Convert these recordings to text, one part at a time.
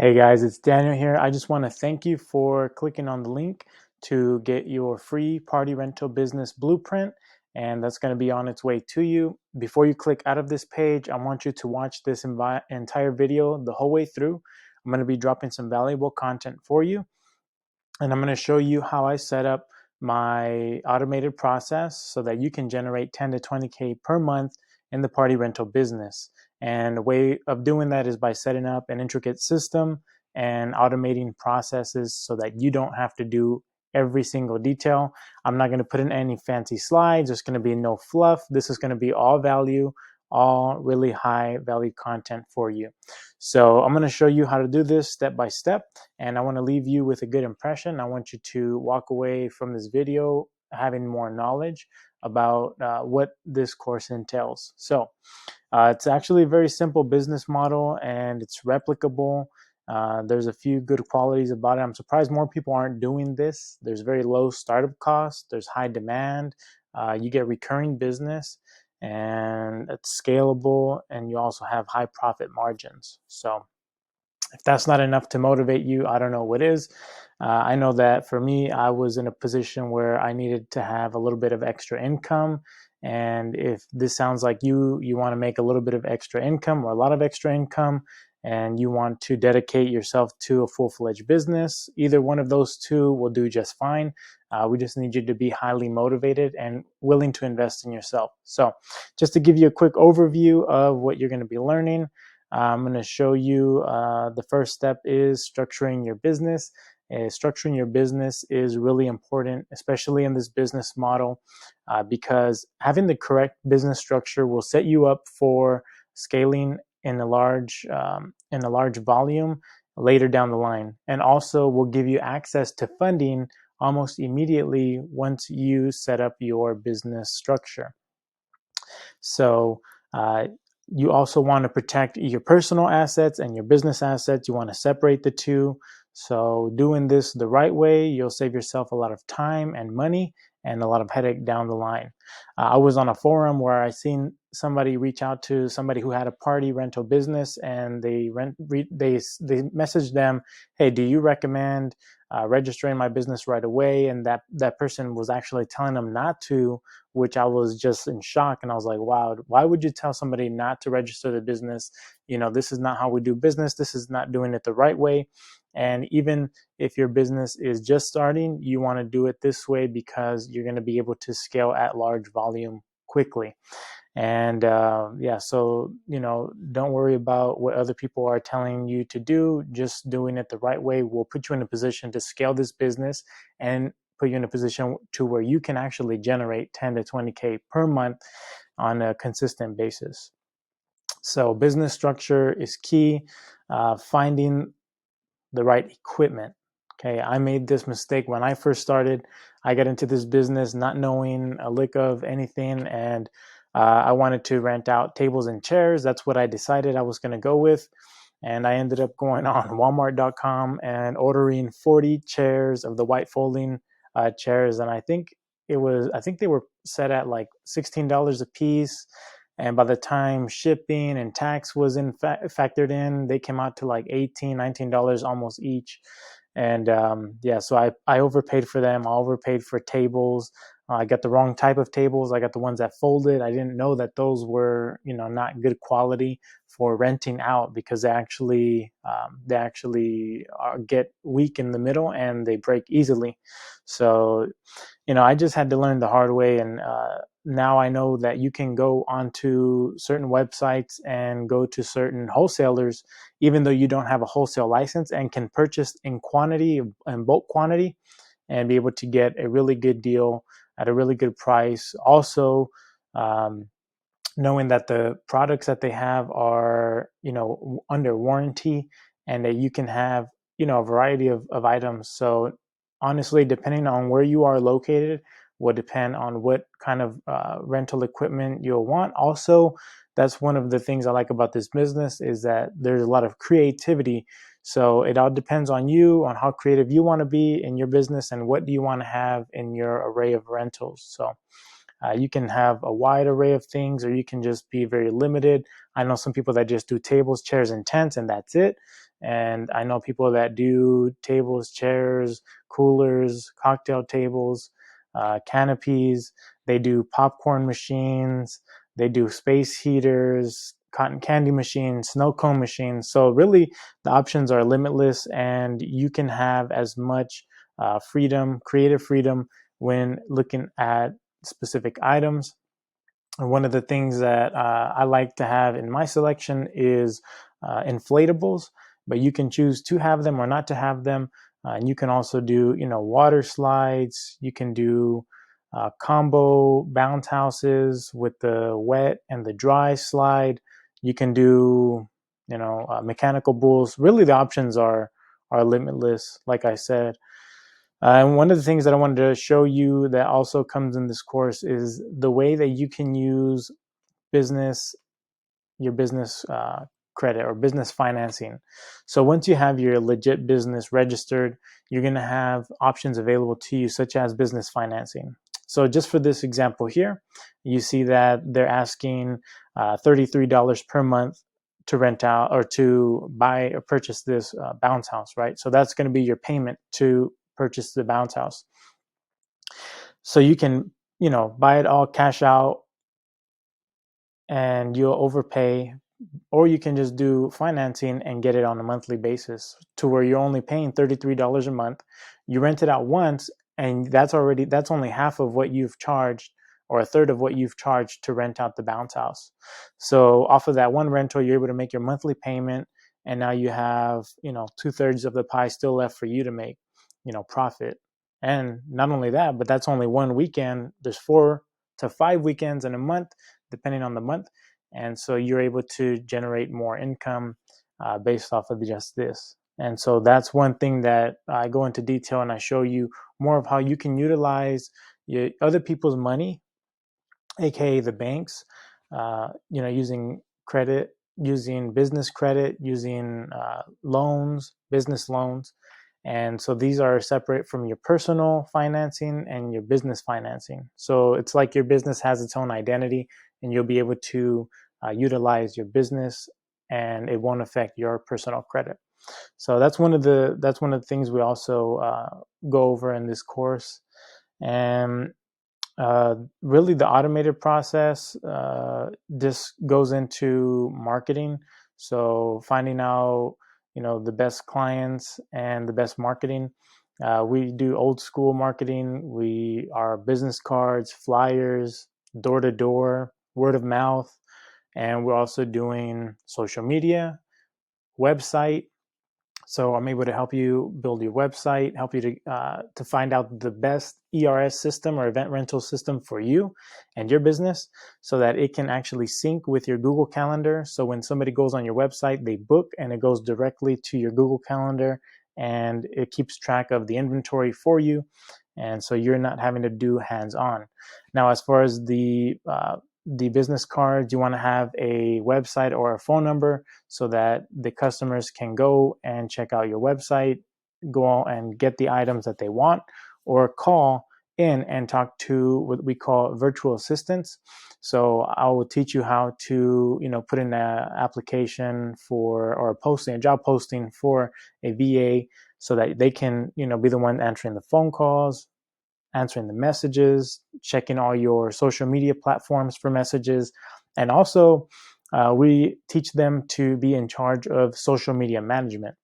Hey guys, it's Daniel here. I just want to thank you for clicking on the link to get your free party rental business blueprint, and that's going to be on its way to you. Before you click out of this page, I want you to watch this entire video the whole way through. I'm going to be dropping some valuable content for you, and I'm going to show you how I set up my automated process so that you can generate 10 to 20K per month in the party rental business. And the way of doing that is by setting up an intricate system and automating processes so that you don't have to do every single detail. I'm not going to put in any fancy slides. There's going to be no fluff. This is going to be all value, all really high value content for you. So I'm going to show you how to do this step by step, and I want to leave you with a good impression. I want you to walk away from this video having more knowledge about what this course entails. So it's actually a very simple business model, and it's replicable. There's a few good qualities about it. I'm surprised more people aren't doing this. There's very low startup costs. There's high demand. You get recurring business, and it's scalable, and you also have high profit margins. So if that's not enough to motivate you, I don't know what is. I know that for me, I was in a position where I needed to have a little bit of extra income. And if this sounds like you want to make a little bit of extra income or a lot of extra income, and you want to dedicate yourself to a full-fledged business, either one of those two will do just fine. We just need you to be highly motivated and willing to invest in yourself. So just to give you a quick overview of what you're going to be learning, I'm going to show you the first step is structuring your business. Structuring your business is really important, especially in this business model, because having the correct business structure will set you up for scaling in a large volume later down the line, and also will give you access to funding almost immediately once you set up your business structure. So you also want to protect your personal assets and your business assets. You want to separate the two. So doing this the right way, you'll save yourself a lot of time and money and a lot of headache down the line. I was on a forum where I seen somebody reach out to somebody who had a party rental business, and they messaged them, "Hey, do you recommend registering my business right away?" And that person was actually telling them not to, which I was just in shock. And I was like, wow, why would you tell somebody not to register the business? This is not how we do business. This is not doing it the right way. And even if your business is just starting, you want to do it this way because you're going to be able to scale at large volume quickly. And so don't worry about what other people are telling you to do. Just doing it the right way will put you in a position to scale this business and put you in a position to where you can actually generate 10 to 20K per month on a consistent basis. So business structure is key. Finding the right equipment. Okay, I made this mistake when I first started. I got into this business not knowing a lick of anything, and I wanted to rent out tables and chairs. That's what I decided I was going to go with. And I ended up going on Walmart.com and ordering 40 chairs of the white folding chairs. And I think they were set at like $16 a piece. And by the time shipping and tax was factored in, they came out to like $18, $19 almost each. And so I overpaid for them. I overpaid for tables. I got the wrong type of tables. I got the ones that folded. I didn't know that those were, not good quality for renting out, because they actually get weak in the middle and they break easily. So, I just had to learn the hard way, and now I know that you can go onto certain websites and go to certain wholesalers, even though you don't have a wholesale license, and can purchase in quantity, in bulk quantity, and be able to get a really good deal at a really good price. Also, knowing that the products that they have are, under warranty, and that you can have, a variety of items. So honestly, depending on where you are located, will depend on what kind of rental equipment you'll want. Also, that's one of the things I like about this business, is that there's a lot of creativity. So it all depends on you, on how creative you want to be in your business, and what do you want to have in your array of rentals. So you can have a wide array of things, or you can just be very limited. I know some people that just do tables, chairs, and tents, and that's it. And I know people that do tables, chairs, coolers, cocktail tables, canopies. They do popcorn machines. They do space heaters, cotton candy machines, snow cone machines. So really, the options are limitless, and you can have as much freedom, creative freedom, when looking at specific items. And one of the things that I like to have in my selection is inflatables, but you can choose to have them or not to have them. And you can also do, water slides. You can do combo bounce houses with the wet and the dry slide. You can do, mechanical bulls. Really, the options are limitless, like I said. And one of the things that I wanted to show you that also comes in this course is the way that you can use business, your business credit or business financing. So once you have your legit business registered, you're going to have options available to you, such as business financing. So just for this example here, you see that they're asking $33 per month to rent out or to buy or purchase this bounce house, right? So that's going to be your payment to purchase the bounce house. So you can, buy it all cash out and you'll overpay, or you can just do financing and get it on a monthly basis to where you're only paying $33 a month. You rent it out once, and that's only half of what you've charged, or a third of what you've charged to rent out the bounce house. So off of that one rental, you're able to make your monthly payment, and now you have, 2/3 of the pie still left for you to make, profit. And not only that, but that's only one weekend. There's 4 to 5 weekends in a month, depending on the month. And so you're able to generate more income based off of just this. And so that's one thing that I go into detail, and I show you more of how you can utilize other people's money, aka the banks, using credit, using business credit, using loans, business loans. And so these are separate from your personal financing and your business financing. So it's like your business has its own identity, and you'll be able to utilize your business, and it won't affect your personal credit. So that's one of the things we also go over in this course. And really, the automated process just goes into marketing. So finding out, the best clients and the best marketing. We do old school marketing. We are business cards, flyers, door to door, word of mouth, and we're also doing social media, website. So I'm able to help you build your website, help you to find out the best ERS system or event rental system for you and your business, so that it can actually sync with your Google Calendar. So when somebody goes on your website, they book and it goes directly to your Google Calendar, and it keeps track of the inventory for you. And so you're not having to do hands-on. Now, as far as the business cards, you want to have a website or a phone number so that the customers can go and check out your website, go and get the items that they want, or call in and talk to what we call virtual assistants. So I will teach you how to, put in an application for, or a job posting for a VA, so that they can, be the one answering the phone calls, answering the messages, checking all your social media platforms for messages. And also, we teach them to be in charge of social media management.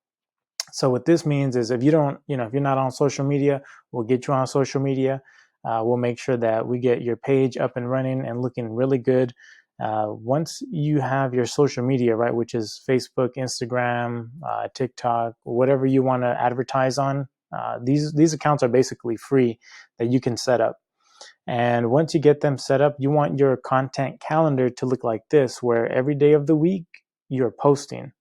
So what this means is, if you don't, if you're not on social media, we'll get you on social media. We'll make sure that we get your page up and running and looking really good. Once you have your social media, right, which is Facebook, Instagram, TikTok, whatever you want to advertise on, these accounts are basically free that you can set up. And once you get them set up, you want your content calendar to look like this, where every day of the week you're posting,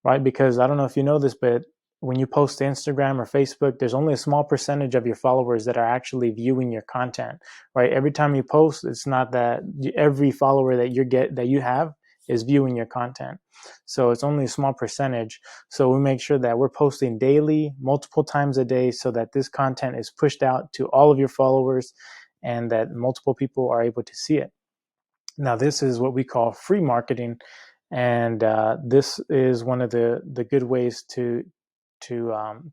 right? Because I don't know if you know this, but when you post to Instagram or Facebook, there's only a small percentage of your followers that are actually viewing your content, right? Every time you post, it's not that every follower that you have is viewing your content. So it's only a small percentage. So we make sure that we're posting daily, multiple times a day, so that this content is pushed out to all of your followers and that multiple people are able to see it. Now, this is what we call free marketing. And this is one of the good ways to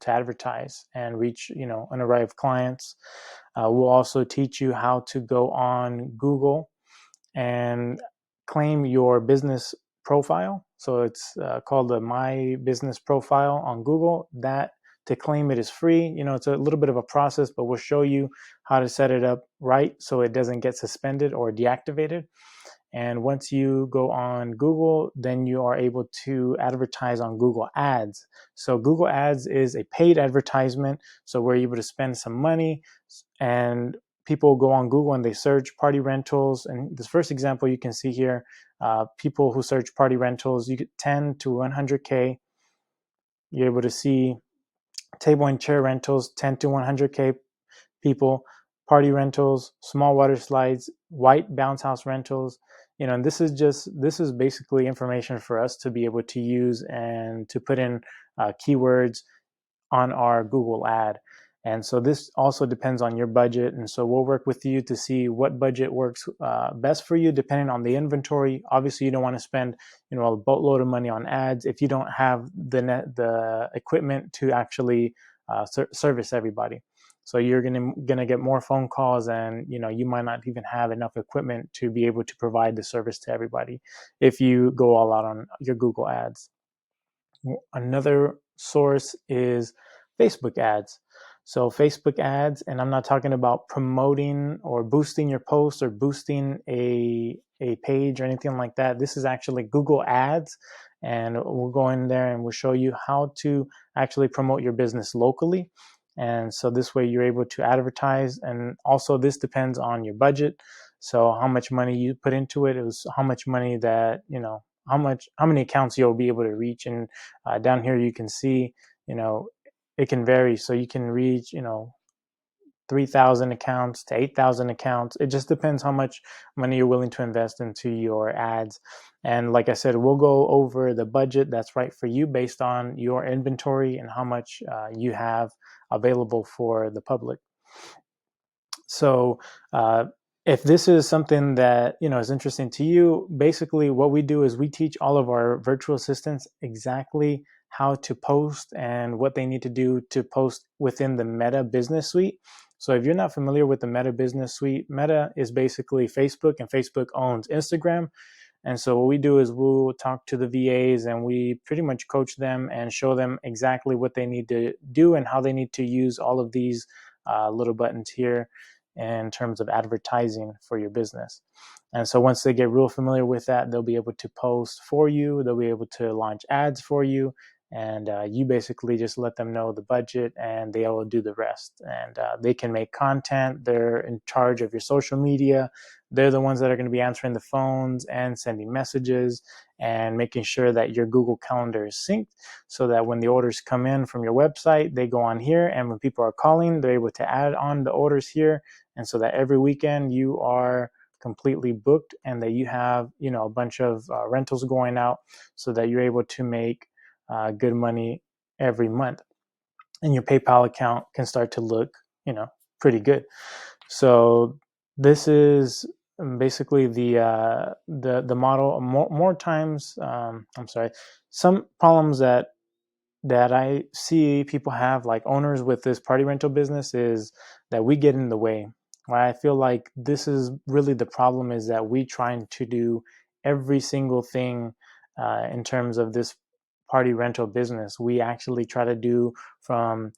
advertise and reach an array of clients. We'll also teach you how to go on Google and claim your business profile. So it's called the My Business Profile on Google. That to claim it is free. It's a little bit of a process, but we'll show you how to set it up right so it doesn't get suspended or deactivated. And once you go on Google, then you are able to advertise on Google Ads. So Google Ads is a paid advertisement. So we're able to spend some money, and people go on Google and they search party rentals. And this first example you can see here, people who search party rentals, you get 10 to 100K. You're able to see table and chair rentals, 10 to 100K people, party rentals, small water slides, white bounce house rentals. And this is basically information for us to be able to use and to put in keywords on our Google ad. And so this also depends on your budget. And so we'll work with you to see what budget works best for you, depending on the inventory. Obviously, you don't want to spend a boatload of money on ads if you don't have the equipment to actually service everybody. So you're gonna get more phone calls, and you might not even have enough equipment to be able to provide the service to everybody if you go all out on your Google ads. Another source is Facebook ads. So Facebook ads, and I'm not talking about promoting or boosting your post or boosting a page or anything like that. This is actually Google Ads, and we'll go in there and we'll show you how to actually promote your business locally. And so this way you're able to advertise, and also this depends on your budget. So how much money you put into it is how much money that how many accounts you'll be able to reach. And down here you can see it can vary, so you can reach 3,000 accounts to 8,000 accounts. It just depends how much money you're willing to invest into your ads. And like I said, we'll go over the budget that's right for you based on your inventory and how much you have available for the public. So if this is something that is interesting to you, basically what we do is we teach all of our virtual assistants exactly how to post and what they need to do to post within the Meta Business Suite. So if you're not familiar with the Meta Business Suite, Meta is basically Facebook, and Facebook owns Instagram. And so what we do is we'll talk to the VAs and we pretty much coach them and show them exactly what they need to do and how they need to use all of these little buttons here in terms of advertising for your business. And so once they get real familiar with that, they'll be able to post for you. They'll be able to launch ads for you. And you basically just let them know the budget and they will do the rest. And they can make content. They're in charge of your social media. They're the ones that are going to be answering the phones and sending messages and making sure that your Google Calendar is synced so that when the orders come in from your website, they go on here. And when people are calling, they're able to add on the orders here. And so that every weekend you are completely booked and that you have, a bunch of rentals going out so that you're able to make good money every month. And your PayPal account can start to look, pretty good. So this is basically the model. More times, some problems that I see people have, like owners with this party rental business, is that we get in the way. Right? I feel like this is really the problem, is that we trying to do every single thing in terms of this party rental business. We actually try to do from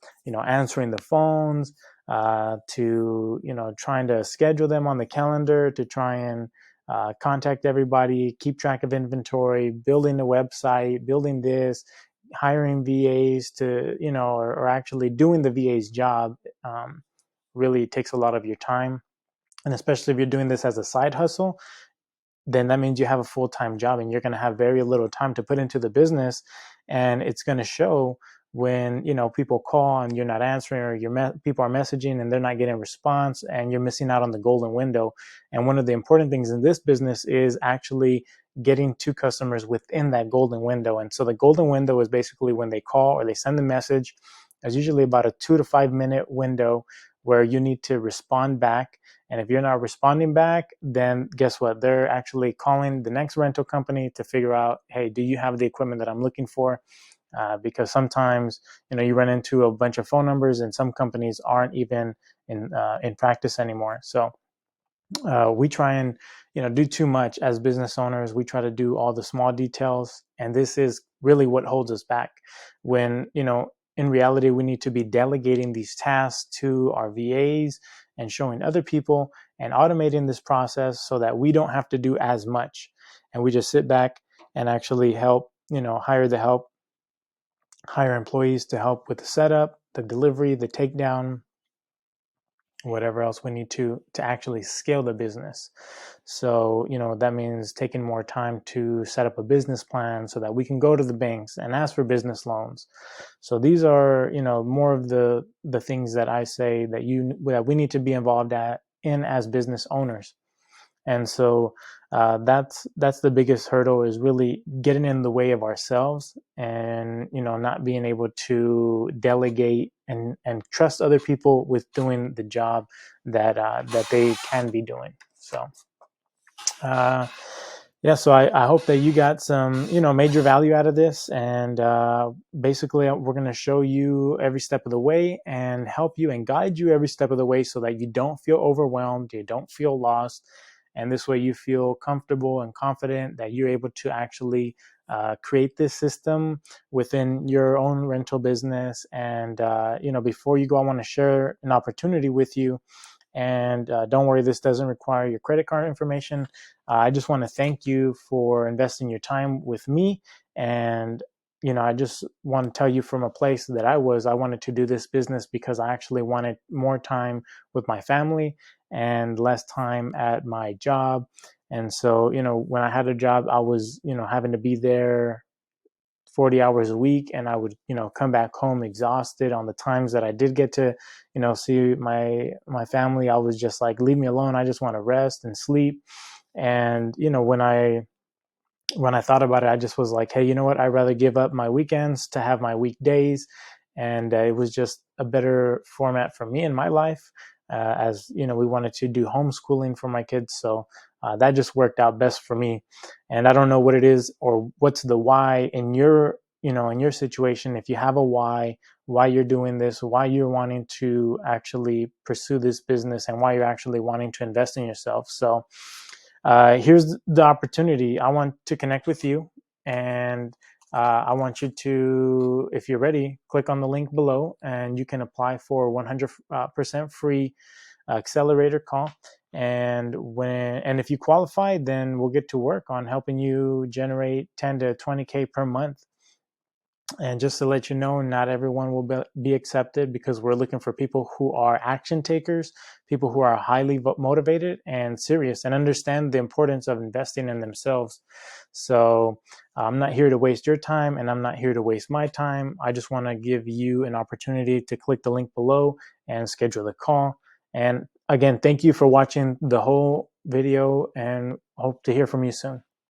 answering the phones to trying to schedule them on the calendar, to try and contact everybody, keep track of inventory, building the website, building this, hiring VAs to or actually doing the VA's job really takes a lot of your time. And especially if you're doing this as a side hustle, then that means you have a full-time job and you're going to have very little time to put into the business. And it's going to show when people call and you're not answering, or people are messaging and they're not getting a response, and you're missing out on the golden window. And one of the important things in this business is actually getting to customers within that golden window. And so the golden window is basically when they call or they send a message. There's usually about a 2 to 5 minute window where you need to respond back. And if you're not responding back, then guess what? They're actually calling the next rental company to figure out, hey, do you have the equipment that I'm looking for? Because sometimes, you run into a bunch of phone numbers, and some companies aren't even in practice anymore. So we try and do too much as business owners. We try to do all the small details, and this is really what holds us back. When in reality, we need to be delegating these tasks to our VAs and showing other people and automating this process so that we don't have to do as much, and we just sit back and actually help, hire employees to help with the setup, the delivery, the takedown, whatever else we need to actually scale the business. So that means taking more time to set up a business plan so that we can go to the banks and ask for business loans. So these are more of the things that I say that we need to be involved in as business owners. And so that's the biggest hurdle, is really getting in the way of ourselves, and not being able to delegate and trust other people with doing the job that they can be doing. So yeah, so I hope that you got some major value out of this, and basically we're going to show you every step of the way and help you and guide you every step of the way so that you don't feel overwhelmed, you don't feel lost, and this way you feel comfortable and confident that you're able to actually create this system within your own rental business. And before you go, I want to share an opportunity with you. And don't worry, this doesn't require your credit card information. I just want to thank you for investing your time with me. And I just want to tell you, from a place that I wanted to do this business because I actually wanted more time with my family and less time at my job. And so, when I had a job, I was, having to be there 40 hours a week, and I would come back home exhausted. On the times that I did get to see my family, I was just like, leave me alone, I just want to rest and sleep. And when I thought about it, I just was like, hey, you know what, I'd rather give up my weekends to have my weekdays. And it was just a better format for me in my life, as we wanted to do homeschooling for my kids. So that just worked out best for me. And I don't know what it is or what's the why in your situation. If you have a why you're doing this, why you're wanting to actually pursue this business, and why you're actually wanting to invest in yourself. So here's the opportunity. I want to connect with you, and I want you to, if you're ready, click on the link below, and you can apply for 100% free accelerator call. And if you qualify, then we'll get to work on helping you generate 10 to 20K per month. And just to let you know, not everyone will be accepted, because we're looking for people who are action takers, people who are highly motivated and serious and understand the importance of investing in themselves. So I'm not here to waste your time, and I'm not here to waste my time. I just want to give you an opportunity to click the link below and schedule a call. And again, thank you for watching the whole video, and hope to hear from you soon.